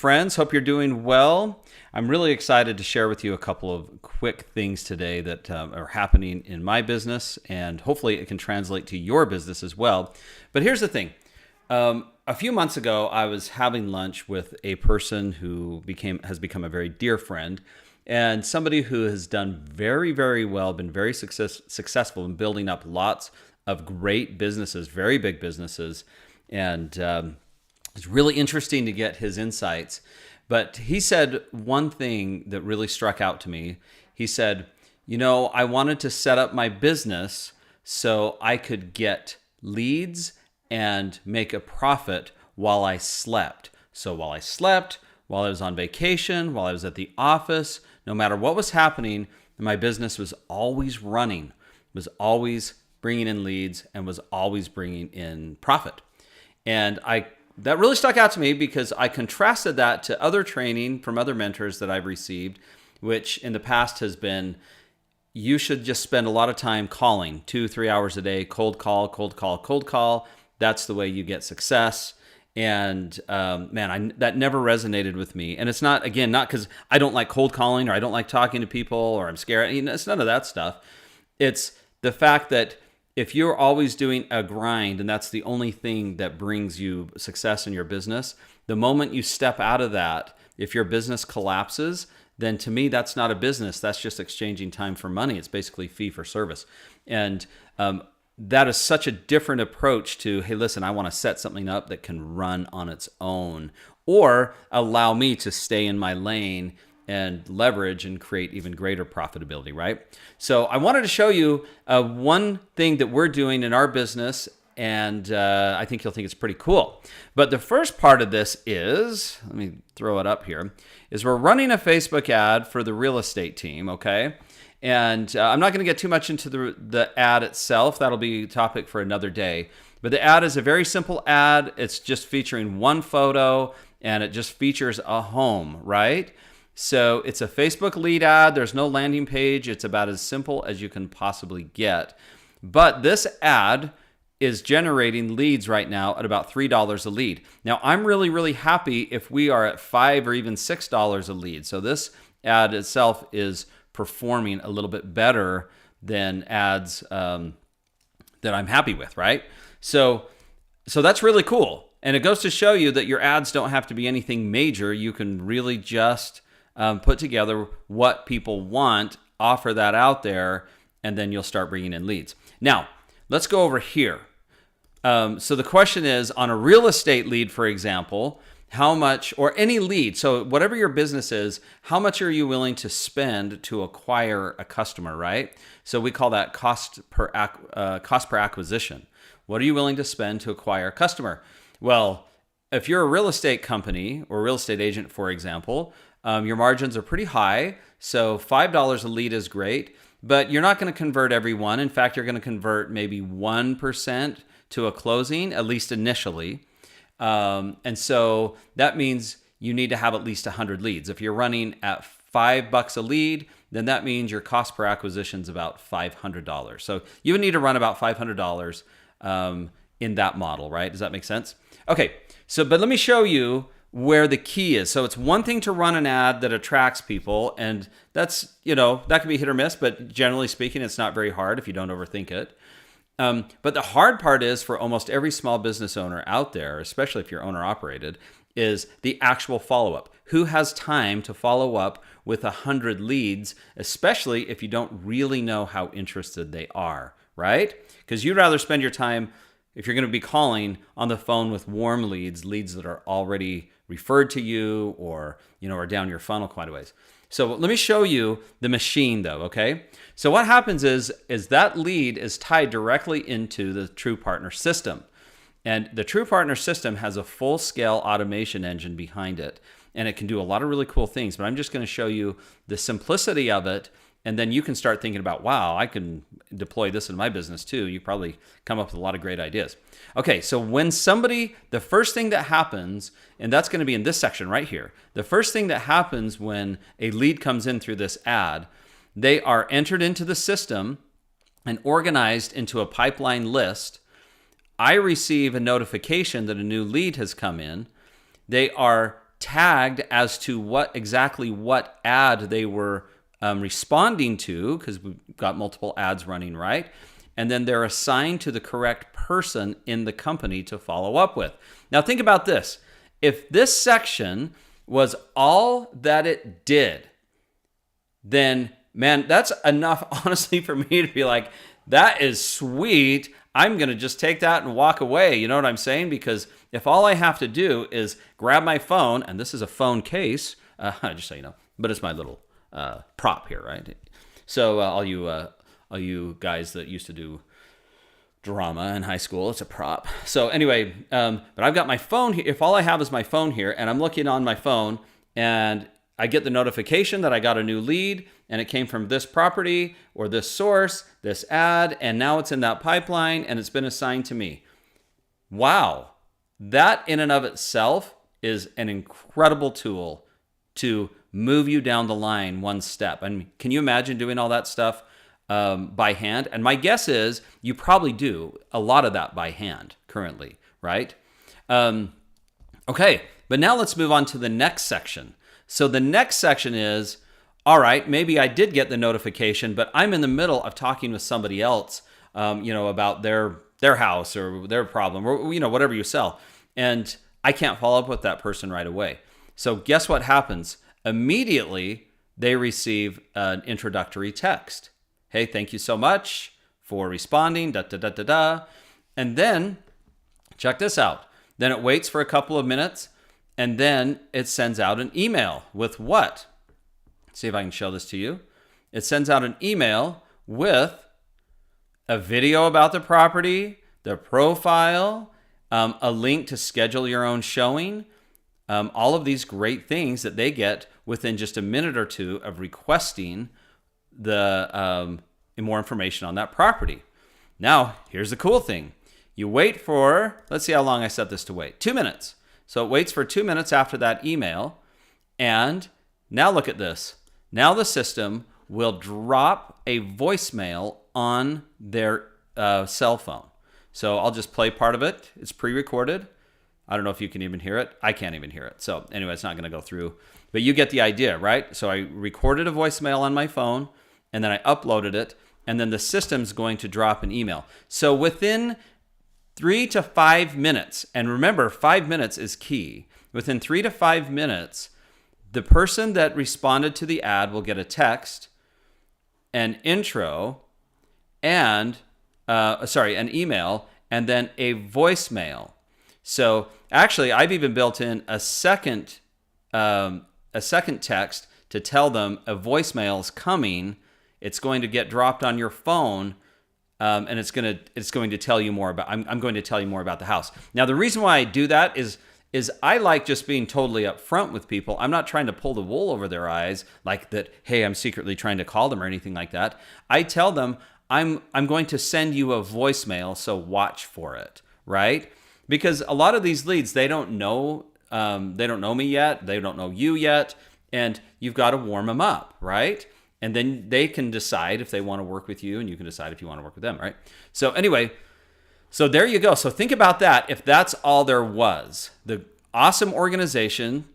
friends. Hope you're doing well. I'm really excited to share with you a couple of quick things today that are happening in my business, and hopefully it can translate to your business as well. But here's the thing. A few months ago, I was having lunch with a person who has become a very dear friend, and somebody who has done very, very well, been very successful in building up lots of great businesses, very big businesses, and it's really interesting to get his insights. But he said one thing that really struck out to me. He said, I wanted to set up my business so I could get leads and make a profit while I slept. So while I slept, while I was on vacation, while I was at the office, no matter what was happening, my business was always running, was always bringing in leads, and was always bringing in profit. And that really stuck out to me because I contrasted that to other training from other mentors that I've received, which in the past has been, you should just spend a lot of time calling 2-3 hours a day, cold call, cold call, cold call. That's the way you get success. And that never resonated with me. And it's not because I don't like cold calling or I don't like talking to people or I'm scared. It's none of that stuff. It's the fact that if you're always doing a grind and that's the only thing that brings you success in your business, the moment you step out of that, if your business collapses, then to me, that's not a business. That's just exchanging time for money. It's basically fee for service. And that is such a different approach to, hey, listen, I want to set something up that can run on its own or allow me to stay in my lane and leverage and create even greater profitability, right? So I wanted to show you one thing that we're doing in our business, and I think you'll think it's pretty cool. But the first part of this is, let me throw it up here, is we're running a Facebook ad for the real estate team, okay? And I'm not going to get too much into the ad itself. That'll be a topic for another day. But the ad is a very simple ad. It's just featuring one photo, and it just features a home, right? So it's a Facebook lead ad. There's no landing page. It's about as simple as you can possibly get. But this ad is generating leads right now at about $3 a lead. Now, I'm really, really happy if we are at $5 or even $6 a lead. So this ad itself is performing a little bit better than ads that I'm happy with, right? So that's really cool. And it goes to show you that your ads don't have to be anything major. You can really just put together what people want, offer that out there, and then you'll start bringing in leads. Now, let's go over here. So the question is, on a real estate lead, for example, how much, or any lead, so whatever your business is, how much are you willing to spend to acquire a customer, right? So we call that cost per acquisition. What are you willing to spend to acquire a customer? Well, if you're a real estate company or real estate agent, for example, your margins are pretty high. So $5 a lead is great, but you're not going to convert everyone. In fact, you're going to convert maybe 1% to a closing, at least initially. And so that means you need to have at least 100 leads. If you're running at $5 a lead, then that means your cost per acquisition is about $500. So you would need to run about $500 in that model, right? Does that make sense? Okay, but let me show you where the key is. So it's one thing to run an ad that attracts people, and that's, that can be hit or miss, but generally speaking, it's not very hard if you don't overthink it. But the hard part is for almost every small business owner out there, especially if you're owner operated, is the actual follow-up. Who has time to follow up with 100 leads, especially if you don't really know how interested they are, right? Because you'd rather spend your time, if you're going to be calling, on the phone with warm leads that are already referred to you or, are down your funnel quite a ways. So let me show you the machine though, okay? So what happens is that lead is tied directly into the True Partner system. And the True Partner system has a full-scale automation engine behind it. And it can do a lot of really cool things, but I'm just going to show you the simplicity of it. And then you can start thinking about, wow, I can deploy this in my business too. You probably come up with a lot of great ideas. Okay, so when the first thing that happens, and that's going to be in this section right here, the first thing that happens when a lead comes in through this ad, they are entered into the system and organized into a pipeline list. I receive a notification that a new lead has come in. They are tagged as to what ad they were responding to, because we've got multiple ads running, right? And then they're assigned to the correct person in the company to follow up with. Now think about this. If this section was all that it did, then man, that's enough, honestly, for me to be like, that is sweet. I'm going to just take that and walk away. You know what I'm saying? Because if all I have to do is grab my phone, and this is a phone case, just so you know, but it's my little prop here, right? So all you guys that used to do drama in high school, it's a prop. So anyway, but I've got my phone here. If all I have is my phone here, and I'm looking on my phone, and I get the notification that I got a new lead, and it came from this property or this source, this ad, and now it's in that pipeline, and it's been assigned to me. Wow. That in and of itself is an incredible tool to move you down the line one step. And can you imagine doing all that stuff by hand? And my guess is you probably do a lot of that by hand currently, right? Okay, but now let's move on to the next section. So the next section is, all right, maybe I did get the notification, but I'm in the middle of talking with somebody else, about their house or their problem or, whatever you sell. And I can't follow up with that person right away. So guess what happens? Immediately, they receive an introductory text. Hey, thank you so much for responding, da-da-da-da-da. And then, check this out. Then it waits for a couple of minutes, and then it sends out an email with what? Let's see if I can show this to you. It sends out an email with a video about the property, the profile, a link to schedule your own showing, all of these great things that they get within just a minute or two of requesting the more information on that property. Now, here's the cool thing. You wait for, let's see how long I set this to wait, 2 minutes. So it waits for 2 minutes after that email. And now look at this. Now the system will drop a voicemail on their cell phone. So I'll just play part of it. It's pre-recorded. I don't know if you can even hear it. I can't even hear it. So anyway, it's not going to go through. But you get the idea, right? So I recorded a voicemail on my phone, and then I uploaded it, and then the system's going to drop an email. So within 3 to 5 minutes, and remember, 5 minutes is key. Within 3 to 5 minutes, the person that responded to the ad will get a text, an intro, and an email, and then a voicemail. So actually, I've even built in a second text to tell them a voicemail is coming. It's going to get dropped on your phone, and it's going to tell you more about. I'm going to tell you more about the house. Now, the reason why I do that is I like just being totally upfront with people. I'm not trying to pull the wool over their eyes, like that. Hey, I'm secretly trying to call them or anything like that. I tell them I'm going to send you a voicemail, so watch for it, right? Because a lot of these leads, they don't know me yet, they don't know you yet, and you've got to warm them up, right? And then they can decide if they want to work with you, and you can decide if you want to work with them, right? So anyway, so there you go. So think about that. If that's all there was, the awesome organization,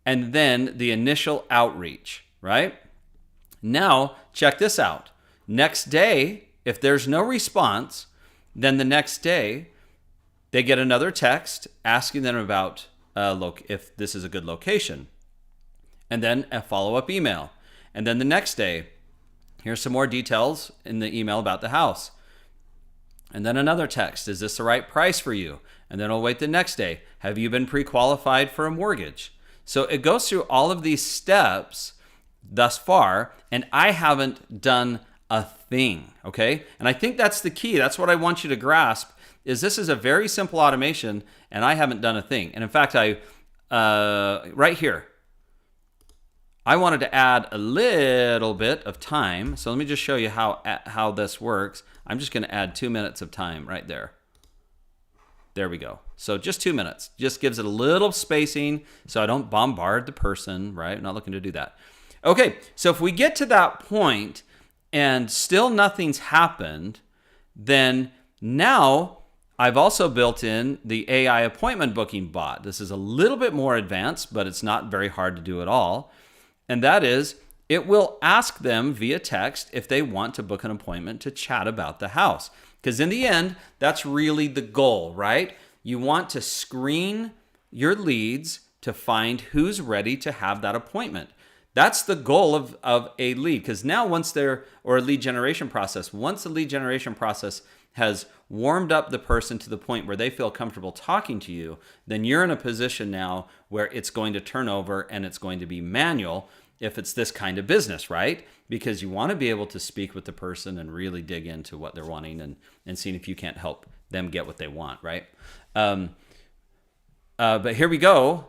and then the initial outreach, right? Now, check this out. Next day, if there's no response, then the next day, they get another text asking them about if this is a good location. And then a follow-up email. And then the next day, here's some more details in the email about the house. And then another text, is this the right price for you? And then I'll wait the next day. Have you been pre-qualified for a mortgage? So it goes through all of these steps thus far, and I haven't done a thing, okay? And I think that's the key. That's what I want you to grasp, is this is a very simple automation, and I haven't done a thing. And in fact, right here, I wanted to add a little bit of time. So let me just show you how this works. I'm just going to add 2 minutes of time right there. There we go. So just 2 minutes. Just gives it a little spacing so I don't bombard the person, right? I'm not looking to do that. Okay, so if we get to that point and still nothing's happened, then now I've also built in the AI appointment booking bot. This is a little bit more advanced, but it's not very hard to do at all. And that is, it will ask them via text if they want to book an appointment to chat about the house. Because in the end, that's really the goal, right? You want to screen your leads to find who's ready to have that appointment. That's the goal of a lead. Because now or a lead generation process, once the lead generation process has warmed up the person to the point where they feel comfortable talking to you, then you're in a position now where it's going to turn over and it's going to be manual if it's this kind of business, right? Because you want to be able to speak with the person and really dig into what they're wanting and seeing if you can't help them get what they want, right? But here we go.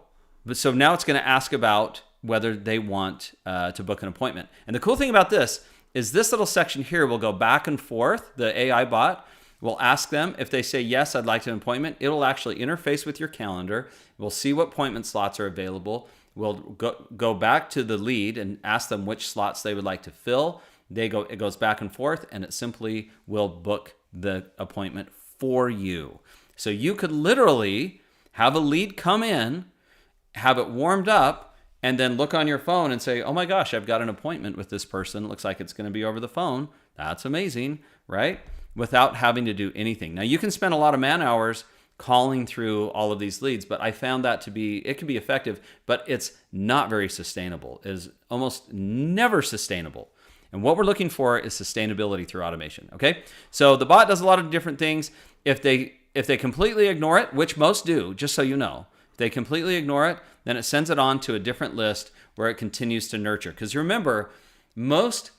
So now it's going to ask about whether they want to book an appointment. And the cool thing about this is this little section here will go back and forth. The AI bot will ask them if they say, yes, I'd like an appointment. It'll actually interface with your calendar. We'll see what appointment slots are available. We'll go back to the lead and ask them which slots they would like to fill. It goes back and forth, and it simply will book the appointment for you. So you could literally have a lead come in, have it warmed up, and then look on your phone and say, oh my gosh, I've got an appointment with this person. It looks like it's going to be over the phone. That's amazing, right? Without having to do anything. Now, you can spend a lot of man hours calling through all of these leads, but I found that it can be effective, but it's not very sustainable. It is almost never sustainable. And what we're looking for is sustainability through automation, okay? So the bot does a lot of different things. If they completely ignore it, which most do, just so you know, if they completely ignore it, then it sends it on to a different list where it continues to nurture. Because remember, most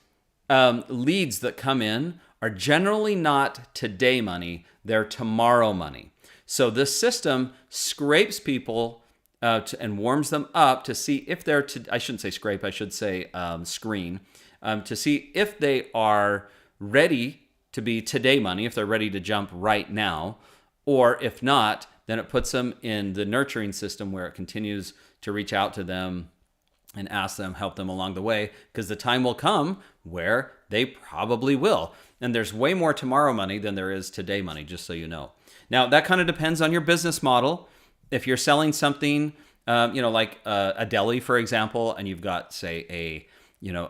leads that come in are generally not today money, they're tomorrow money. So this system scrapes people and warms them up to see if they're, I shouldn't say scrape, I should say screen, to see if they are ready to be today money, if they're ready to jump right now, or if not, then it puts them in the nurturing system where it continues to reach out to them and ask them, help them along the way, because the time will come where they probably will. And there's way more tomorrow money than there is today money, just so you know. Now, that kind of depends on your business model. If you're selling something, like a deli, for example, and you've got, say, a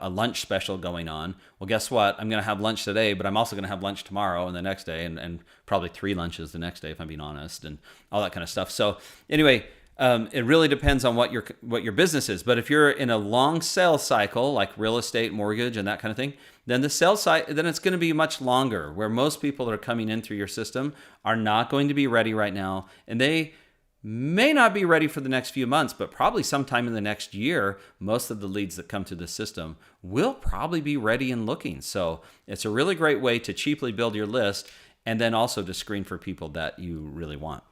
lunch special going on. Well, guess what? I'm going to have lunch today, but I'm also going to have lunch tomorrow and the next day, and probably 3 lunches the next day, if I'm being honest, and all that kind of stuff. So anyway, it really depends on what your business is. But if you're in a long sales cycle, like real estate, mortgage, and that kind of thing, then the sales cycle, then it's going to be much longer, where most people that are coming in through your system are not going to be ready right now, and they may not be ready for the next few months, but probably sometime in the next year, most of the leads that come to the system will probably be ready and looking. So it's a really great way to cheaply build your list, and then also to screen for people that you really want.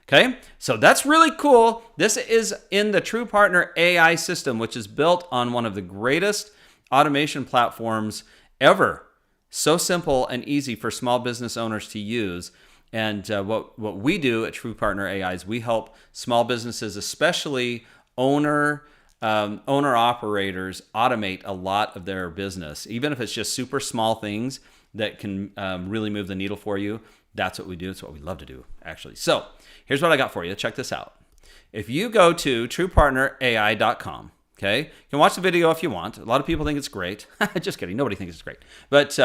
Okay, so that's really cool. This is in the True Partner AI system, which is built on one of the greatest automation platforms ever. So simple and easy for small business owners to use. And what we do at True Partner AI is we help small businesses, especially owner operators, automate a lot of their business, even if it's just super small things that can really move the needle for you. That's what we do. It's what we love to do, actually. So here's what I got for you. Check this out. If you go to truepartnerai.com, okay, you can watch the video if you want. A lot of people think it's great. Just kidding. Nobody thinks it's great. But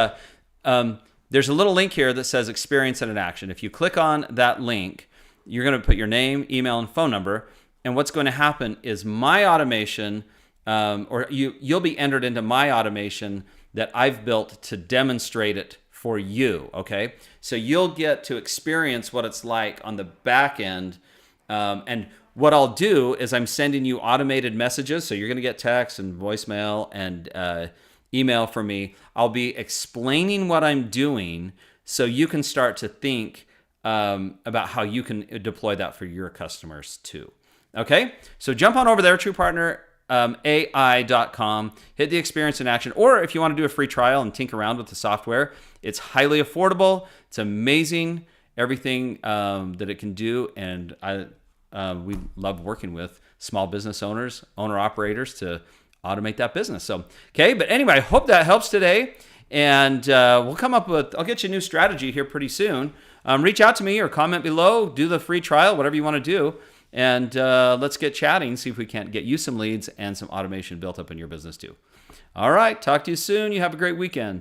there's a little link here that says experience and an action. If you click on that link, you're going to put your name, email, and phone number. And what's going to happen is my automation, or you'll be entered into my automation that I've built to demonstrate it for you, okay? So you'll get to experience what it's like on the back end. And what I'll do is I'm sending you automated messages. So you're going to get text and voicemail and email from me. I'll be explaining what I'm doing so you can start to think about how you can deploy that for your customers too. Okay? So jump on over there, truepartnerai.com, hit the experience in action, or if you want to do a free trial and tinker around with the software, it's highly affordable. It's amazing, everything that it can do, and we love working with small business owners, owner-operators to automate that business. So, okay, but anyway, I hope that helps today, and we'll come up with, I'll get you a new strategy here pretty soon, reach out to me or comment below, do the free trial, whatever you want to do. And let's get chatting, see if we can't get you some leads and some automation built up in your business too. All right, talk to you soon. You have a great weekend.